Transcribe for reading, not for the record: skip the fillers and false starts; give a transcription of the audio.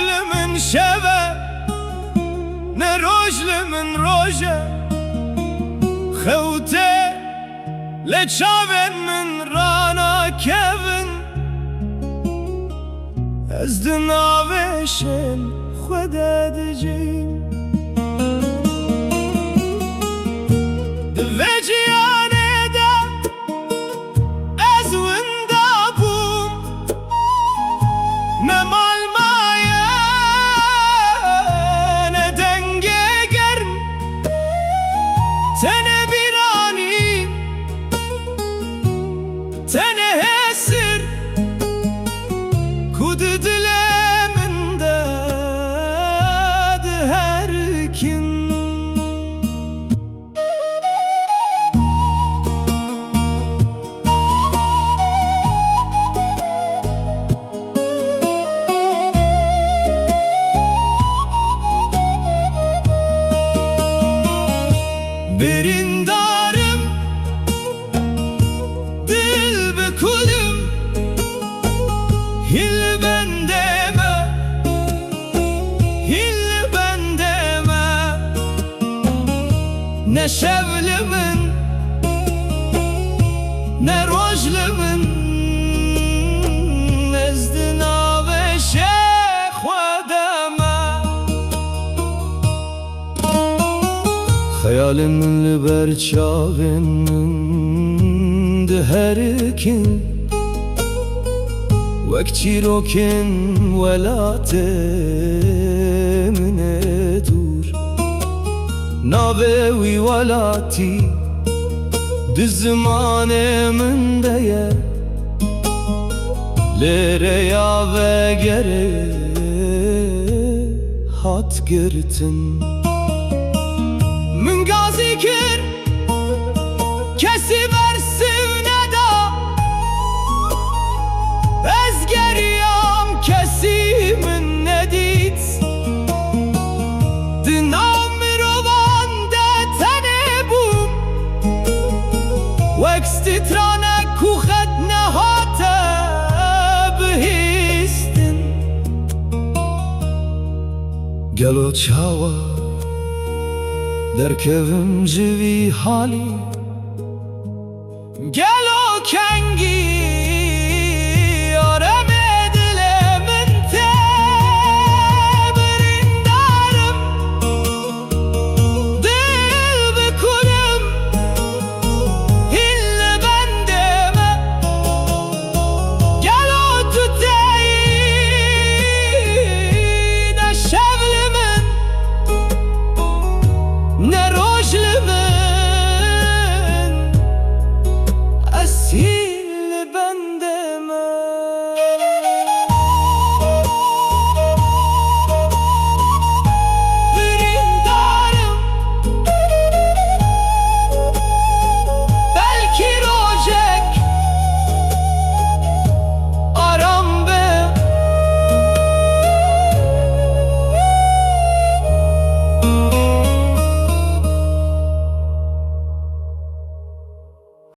şevlimin şeve, ne rojlimin roje, xewte le çaven min rana kevin. Ez di navêşên Xwedê dicîm. Di vê ciyanê de ez winda bûm, ne malmaye ne dengê germ, tenê bîranî tenê hêsir ku di dilê min de di her kim. Birindarım, dil be kulüm, hil ben deme, hil ben deme. Ne şevlimin, ne rojlimin, ez di navêşê Xwedê me. Xeyalimin li ber çavên min di herîkin, wek çîrokên welatê min ê dûr. Navê wî welatî di zimanê min de ye, lêreya vegerê hat girtin. Min gazî kir kesî ber sivne da, ez geriyam kesî min nedît. Di nav mirovan de tenê bûm, wek stîtranek ku xet nehate bihîstin. Gelo çawa derkevim ji vî halî, gelo kengî